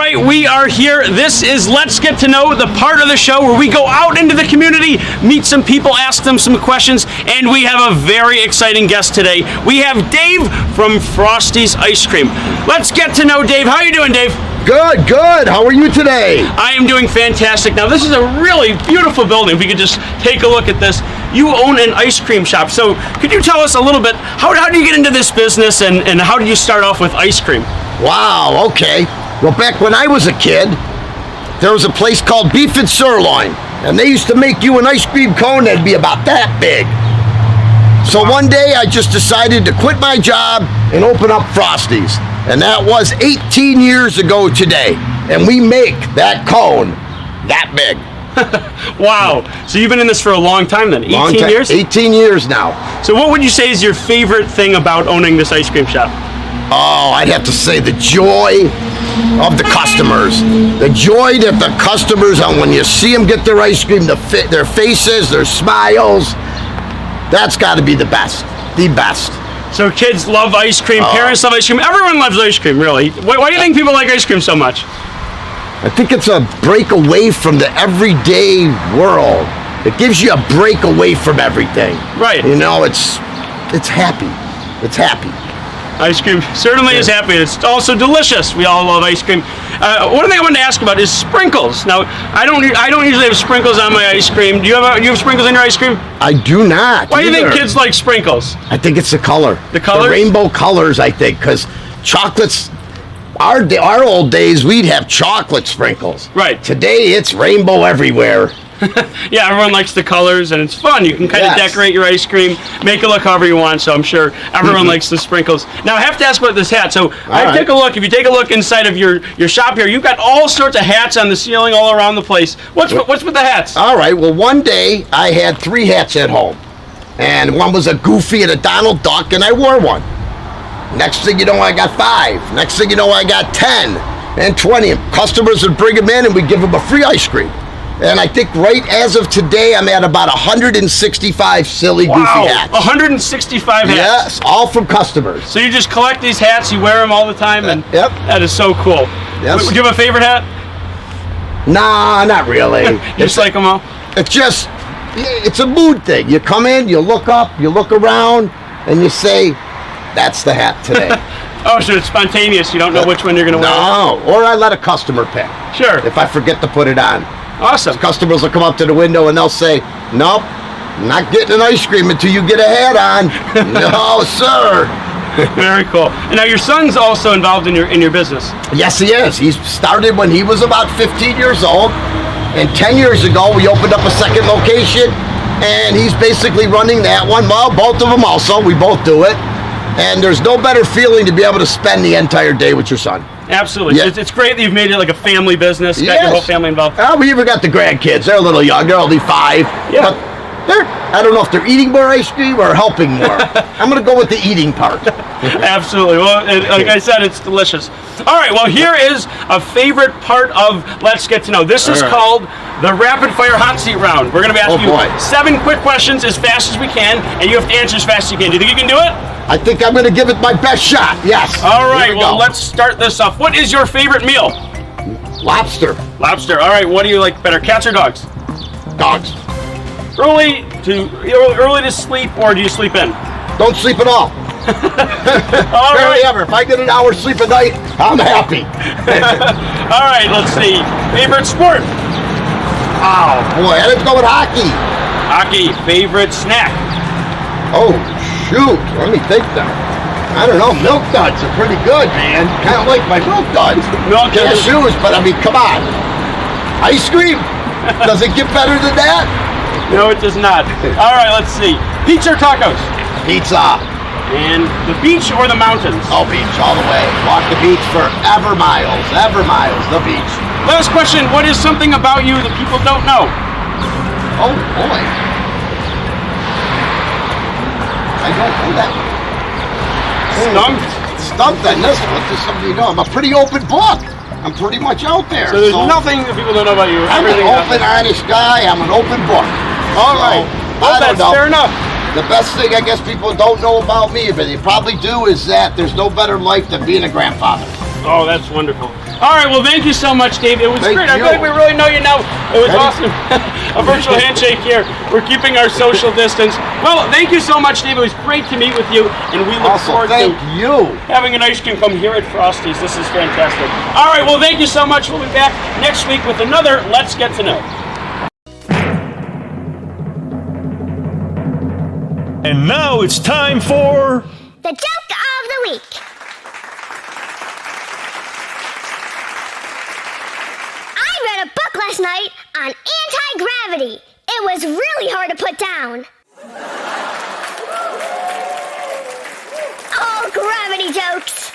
right, we are here. This is Let's Get to Know, the part of the show where we go out into the community, meet some people, ask them some questions, and we have a very exciting guest today. We have Dave from Frosty's Ice Cream. Let's get to know Dave. How are you doing, Dave? Good, good. How are you today? I am doing fantastic. Now, this is a really beautiful building. If we could just take a look at this. You own an ice cream shop. So could you tell us a little bit, how do you get into this business and how did you start off with ice cream? Wow, okay. Well, back when I was a kid, there was a place called Beef and Sirloin, and they used to make you an ice cream cone that'd be about that big. So one day I just decided to quit my job and open up Frosty's. And that was 18 years ago today. And we make that cone that big. Wow. So you've been in this for a long time then? 18 years? 18 years now. So what would you say is your favorite thing about owning this ice cream shop? Oh, I'd have to say the joy of the customers. The joy that the customers, and when you see them get their ice cream, their faces, their smiles, that's got to be the best. The best. So kids love ice cream, parents love ice cream, everyone loves ice cream, really. Why do you think people like ice cream so much? I think it's a break away from the everyday world. It gives you a break away from everything. Right. You know, it's happy. It's happy. Ice cream certainly is happy. It's also delicious. We all love ice cream. One thing I wanted to ask about is sprinkles. Now, I don't usually have sprinkles on my ice cream. Do you have sprinkles in your ice cream? I do not. Why do you think kids like sprinkles? I think it's the color. The colors? The rainbow colors, I think, because chocolates. Our old days, we'd have chocolate sprinkles. Right. Today, it's rainbow everywhere. Yeah, everyone likes the colors, and it's fun. You can kind of decorate your ice cream, make it look however you want, so I'm sure everyone likes the sprinkles. Now, I have to ask about this hat. So, take a look. If you take a look inside of your shop here, you've got all sorts of hats on the ceiling all around the place. What's with the hats? All right, well, one day, I had 3 hats at home, and one was a Goofy and a Donald Duck, and I wore one. Next thing you know, I got 5. Next thing you know, I got 10 and 20. Customers would bring them in, and we'd give them a free ice cream. And I think right as of today, I'm at about 165 silly Goofy hats. 165 hats? Yes, all from customers. So you just collect these hats, you wear them all the time, and that is so cool. Yes. Do you have a favorite hat? Nah, not really. You just like them all? It's a mood thing. You come in, you look up, you look around, and you say, that's the hat today. Oh, so it's spontaneous. You don't know which one you're going to wear? No, or I let a customer pick. Sure. If I forget to put it on. Awesome. Customers will come up to the window and they'll say, nope, not getting an ice cream until you get a hat on. No, sir. Very cool. And now your son's also involved in your business. Yes, he is. He started when he was about 15 years old. And 10 years ago, we opened up a second location. And he's basically running that one. Well, both of them also. We both do it. And there's no better feeling to be able to spend the entire day with your son. Absolutely. Yeah. It's great that you've made it like a family business, got your whole family involved. We even got the grandkids. They're a little young. They're only 5. Yeah. But I don't know if they're eating more ice cream or helping more. I'm going to go with the eating part. Absolutely. Well, like I said, it's delicious. All right. Well, here is a favorite part of Let's Get to Know. This is called the Rapid Fire Hot Seat Round. We're going to be asking you 7 quick questions as fast as we can, and you have to answer as fast as you can. Do you think you can do it? I think I'm going to give it my best shot. Yes. All right. Well, let's start this off. What is your favorite meal? Lobster. Lobster. All right. What do you like better, cats or dogs? Dogs. Early to sleep, or do you sleep in? Don't sleep at all. All right. Ever. If I get an hour's sleep a night, I'm happy. All right. Let's see. Favorite sport? Oh boy, let's go with hockey. Hockey. Favorite snack? Oh shoot. Let me think now. I don't know. Milk duds are pretty good, man. Kind of like my milk duds. Cashews, but I mean, come on. Ice cream? Does it get better than that? No, it does not. All right, let's see. Pizza or tacos? Pizza. And the beach or the mountains? Oh, beach all the way. Walk the beach for ever miles, the beach. Last question. What is something about you that people don't know? Oh, boy. I don't know that one. Stumped on this one. Just something you know. I'm a pretty open book. I'm pretty much out there. So there's nothing that people don't know about you. I'm an open, honest guy. I'm an open book. All right. Well, that's fair enough. The best thing I guess people don't know about me, but they probably do, is that there's no better life than being a grandfather. Oh, that's wonderful. All right, well, thank you so much, Dave. It was Thank great. I you. feel like we really know you now. It was awesome. A virtual handshake here. We're keeping our social distance. Well, thank you so much, Dave. It was great to meet with you, and we look forward to having an ice cream come here at Frosty's. This is fantastic. All right, well, thank you so much. We'll be back next week with another Let's Get to Know. And now it's time for... The Joke of the Week. I read a book last night on anti-gravity. It was really hard to put down. All gravity jokes.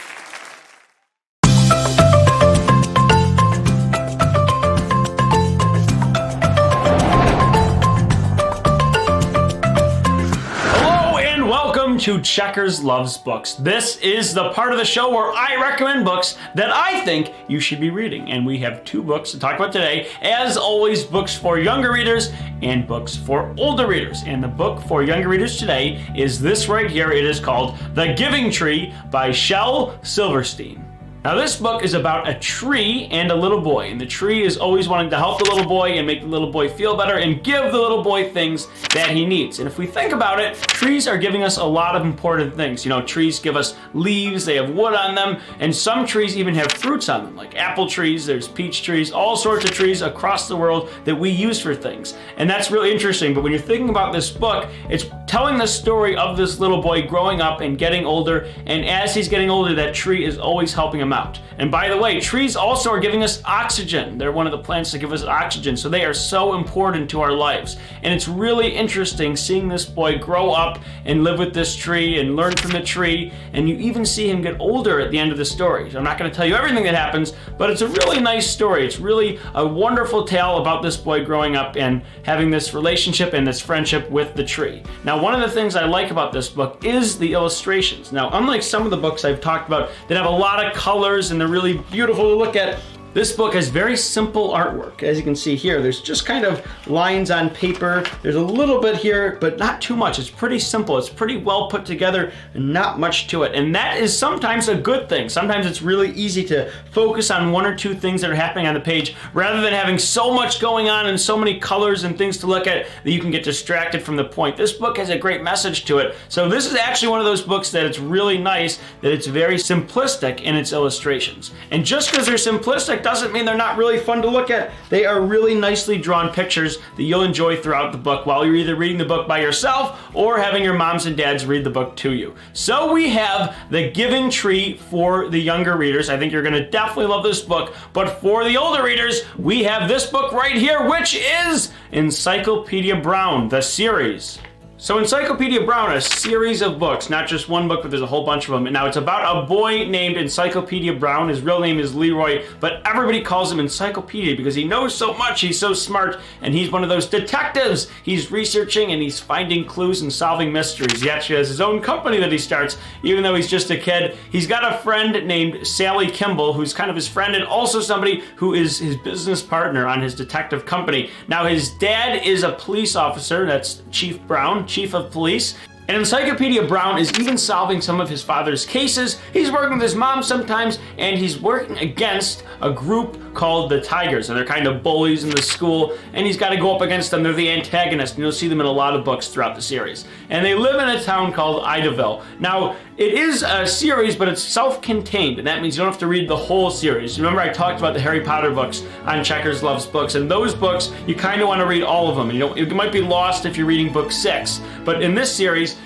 To Checkers Loves Books. This is the part of the show where I recommend books that I think you should be reading. And we have two books to talk about today. As always, books for younger readers and books for older readers. And the book for younger readers today is this right here. It is called The Giving Tree by Shel Silverstein. Now this book is about a tree and a little boy, and the tree is always wanting to help the little boy and make the little boy feel better and give the little boy things that he needs. And if we think about it, trees are giving us a lot of important things. You know, trees give us leaves, they have wood on them, and some trees even have fruits on them, like apple trees, there's peach trees, all sorts of trees across the world that we use for things. And that's really interesting, but when you're thinking about this book, it's telling the story of this little boy growing up and getting older, and as he's getting older, that tree is always helping him out. And by the way, trees also are giving us oxygen. They're one of the plants that give us oxygen, so they are so important to our lives. And it's really interesting seeing this boy grow up and live with this tree and learn from the tree, and you even see him get older at the end of the story. So I'm not going to tell you everything that happens, but it's a really nice story. It's really a wonderful tale about this boy growing up and having this relationship and this friendship with the tree. Now, one of the things I like about this book is the illustrations. Now, unlike some of the books I've talked about that have a lot of colors and they're really beautiful to look at, this book has very simple artwork. As you can see here, there's just kind of lines on paper. There's a little bit here, but not too much. It's pretty simple. It's pretty well put together and not much to it. And that is sometimes a good thing. Sometimes it's really easy to focus on one or two things that are happening on the page rather than having so much going on and so many colors and things to look at that you can get distracted from the point. This book has a great message to it. So this is actually one of those books that it's really nice that it's very simplistic in its illustrations. And just because they're simplistic doesn't mean they're not really fun to look at. They are really nicely drawn pictures that you'll enjoy throughout the book while you're either reading the book by yourself or having your moms and dads read the book to you. So we have The Giving Tree for the younger readers. I think you're going to definitely love this book. But for the older readers, we have this book right here, which is Encyclopedia Brown, the series. So Encyclopedia Brown, a series of books, not just one book, but there's a whole bunch of them. And now it's about a boy named Encyclopedia Brown. His real name is Leroy, but everybody calls him Encyclopedia because he knows so much, he's so smart, and he's one of those detectives. He's researching and he's finding clues and solving mysteries. He actually has his own company that he starts, even though he's just a kid. He's got a friend named Sally Kimball, who's kind of his friend, and also somebody who is his business partner on his detective company. Now his dad is a police officer, that's Chief Brown, Chief of Police. And Encyclopedia Brown is even solving some of his father's cases. He's working with his mom sometimes, and he's working against a group called the Tigers, and they're kind of bullies in the school, and he's got to go up against them. They're the antagonists, and you'll see them in a lot of books throughout the series. And they live in a town called Idaville. Now, it is a series, but it's self-contained, and that means you don't have to read the whole series. Remember I talked about the Harry Potter books on Checkers Loves Books, and those books, you kind of want to read all of them. You know, you might be lost if you're reading book 6, but in this series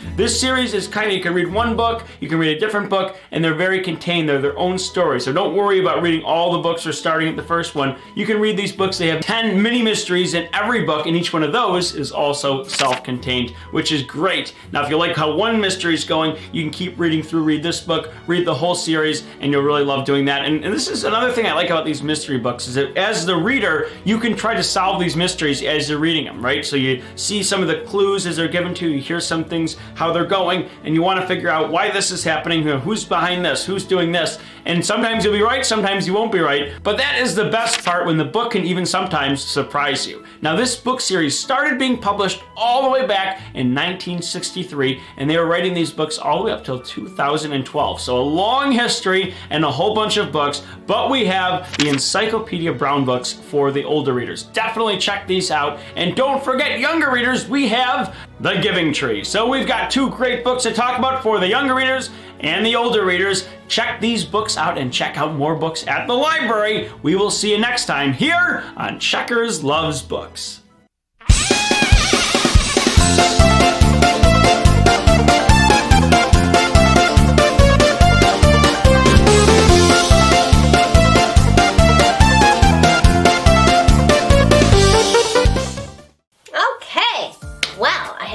is kind of, you can read one book, you can read a different book, and they're very contained. They're their own story. So don't worry about reading all the books or starting at the first one. You can read these books. They have 10 mini mysteries in every book, and each one of those is also self-contained, which is great. Now, if you like how one mystery is going, you can keep reading through, read this book, read the whole series, and you'll really love doing that. And this is another thing I like about these mystery books, is that as the reader, you can try to solve these mysteries as you're reading them, right? So you see some of the clues as they're given to you, hear some things, how they're going, and you want to figure out why this is happening, who's behind this, who's doing this. And sometimes you'll be right, sometimes you won't be right. But that is the best part, when the book can even sometimes surprise you. Now, this book series started being published all the way back in 1963, and they were writing these books all the way up till 2012. So a long history and a whole bunch of books, but we have the Encyclopedia Brown books for the older readers. Definitely check these out. And don't forget, younger readers, we have The Giving Tree. So we've got two great books to talk about for the younger readers and the older readers. Check these books out and check out more books at the library. We will see you next time here on Checkers Loves Books.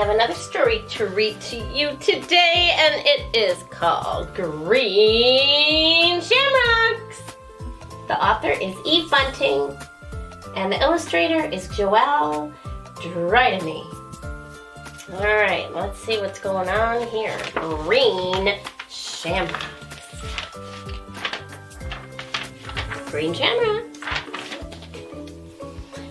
Another story to read to you today, and it is called Green Shamrocks. The author is Eve Bunting, and the illustrator is Joelle Drydenny. Alright, let's see what's going on here. Green Shamrocks. Green Shamrocks.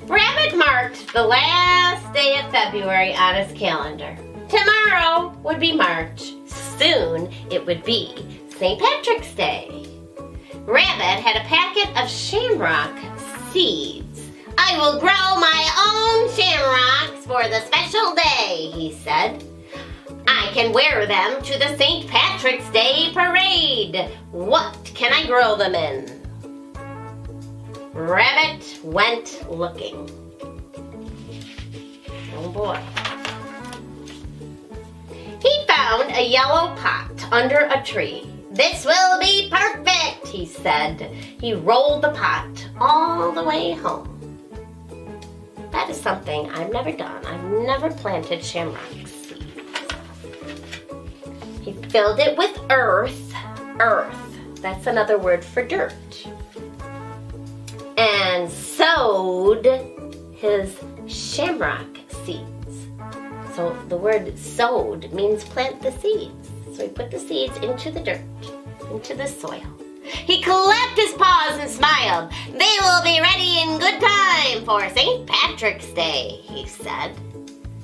Rabbit marked the last day of February on his calendar. Tomorrow would be March. Soon it would be St. Patrick's Day. Rabbit had a packet of shamrock seeds. I will grow my own shamrocks for the special day, he said. I can wear them to the St. Patrick's Day parade. What can I grow them in? Rabbit went looking. Oh boy. He found a yellow pot under a tree. This will be perfect, he said. He rolled the pot all the way home. That is something I've never done. I've never planted shamrock seeds. He filled it with earth. Earth. That's another word for dirt. And sowed his shamrock seeds. So the word sowed means plant the seeds. So he put the seeds into the dirt, into the soil. He clapped his paws and smiled. They will be ready in good time for St. Patrick's Day, he said.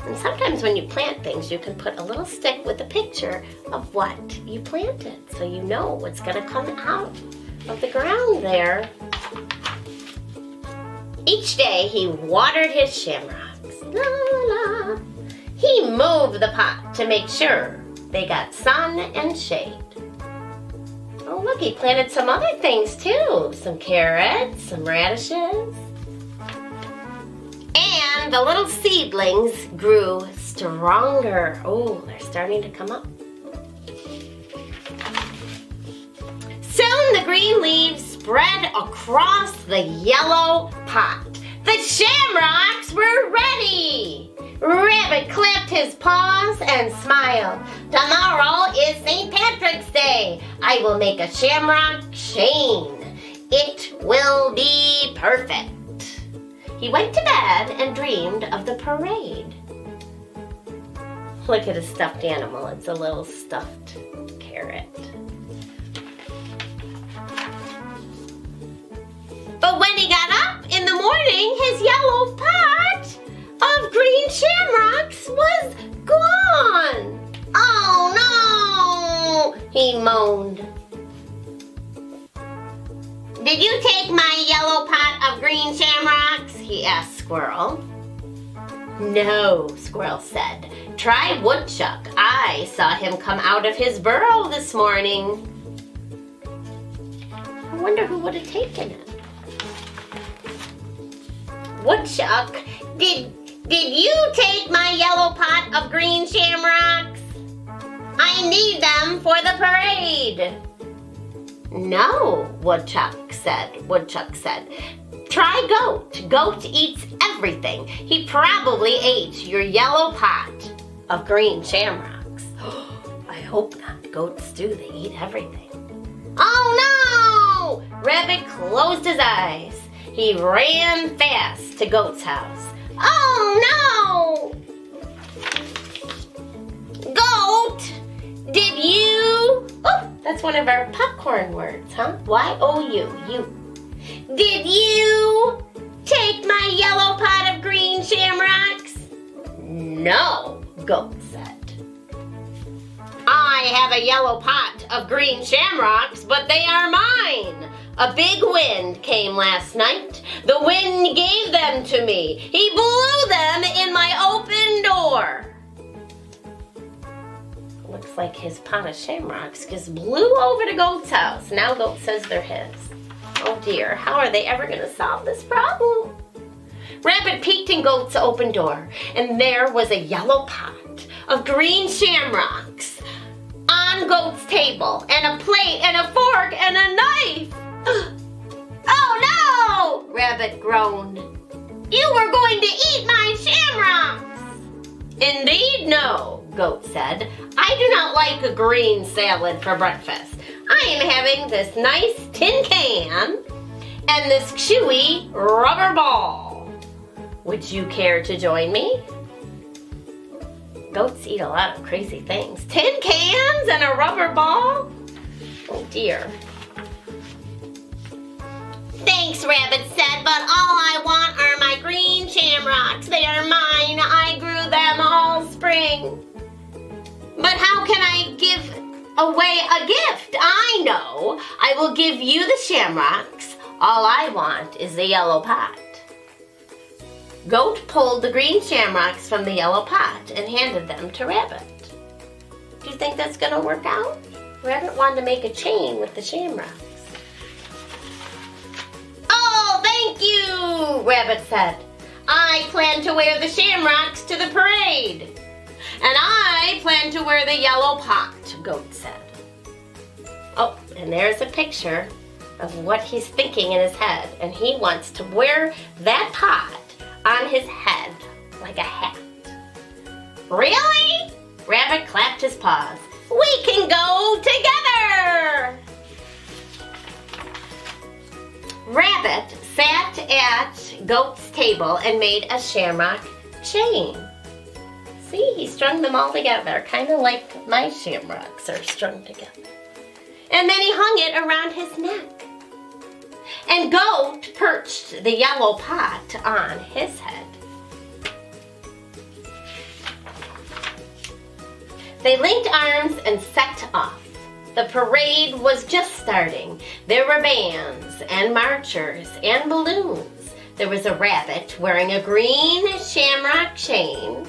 And sometimes when you plant things, you can put a little stick with a picture of what you planted, so you know what's going to come out of the ground there. Each day he watered his shamrocks. La, la. He moved the pot to make sure they got sun and shade. Oh look, he planted some other things too. Some carrots, some radishes. And the little seedlings grew stronger. Oh, they're starting to come up. Soon the green leaves spread across the yellow pot. The shamrocks were ready. Rabbit clapped his paws and smiled. Tomorrow is St. Patrick's Day. I will make a shamrock chain. It will be perfect. He went to bed and dreamed of the parade. Look at his stuffed animal. It's a little stuffed carrot. But when he got up in the morning, his yellow pot of green shamrocks was gone. Oh no, he moaned. Did you take my yellow pot of green shamrocks? He asked Squirrel. No, Squirrel said. Try Woodchuck. I saw him come out of his burrow this morning. I wonder who would have taken it. Woodchuck, did you take my yellow pot of green shamrocks? I need them for the parade. No, Woodchuck said. Try Goat. Goat eats everything. He probably ate your yellow pot of green shamrocks. I hope not. Goats do. They eat everything. Oh no! Rabbit closed his eyes. He ran fast to Goat's house. Oh no! Goat Did you? Oh, that's one of our popcorn words, huh? Y-O-U, you. Did you take my yellow pot of green shamrocks? No, Goat said. I have a yellow pot of green shamrocks, but they are mine. A big wind came last night. The wind gave them to me. He blew them in my open door. Looks like his pot of shamrocks just blew over to Goat's house. Now Goat says they're his. Oh dear, how are they ever going to solve this problem? Rabbit peeked in Goat's open door, and there was a yellow pot of green shamrocks on Goat's table, and a plate, and a fork, and a knife. Oh no! Rabbit groaned. You were going to eat my shamrocks! Indeed no, Goat said. I do not like a green salad for breakfast. I am having this nice tin can and this chewy rubber ball. Would you care to join me? Goats eat a lot of crazy things. Tin cans and a rubber ball? Oh dear. Thanks, Rabbit said, but all I want are my green shamrocks. They are mine. I grew them all spring. But how can I give away a gift? I know. I will give you the shamrocks. All I want is the yellow pot. Goat pulled the green shamrocks from the yellow pot and handed them to Rabbit. Do you think that's going to work out? Rabbit wanted to make a chain with the shamrocks. Oh, thank you, Rabbit said. I plan to wear the shamrocks to the parade. And I plan to wear the yellow pot, Goat said. Oh, and there's a picture of what he's thinking in his head. And he wants to wear that pot on his head like a hat. Really? Rabbit clapped his paws. We can go together! Rabbit sat at Goat's table and made a shamrock chain. See, he strung them all together, kind of like my shamrocks are strung together. And then he hung it around his neck. And Goat perched the yellow pot on his head. They linked arms and set off. The parade was just starting. There were bands and marchers and balloons. There was a rabbit wearing a green shamrock chain.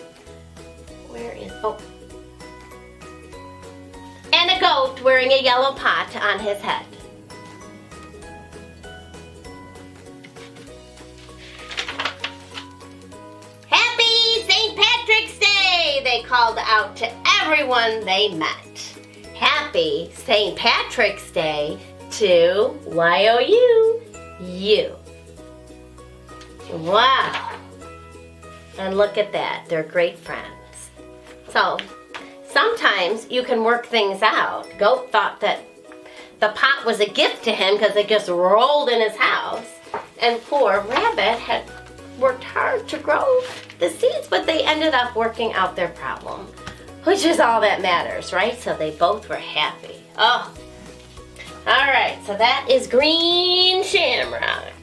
And a goat wearing a yellow pot on his head. Happy St. Patrick's Day, they called out to everyone they met. Happy St. Patrick's Day to Y-O-U, you. Wow. And look at that, they're great friends. So, sometimes you can work things out. Goat thought that the pot was a gift to him because it just rolled in his house. And poor Rabbit had worked hard to grow the seeds, but they ended up working out their problem, which is all that matters, right? So they both were happy. Oh, all right, so that is green shamrock.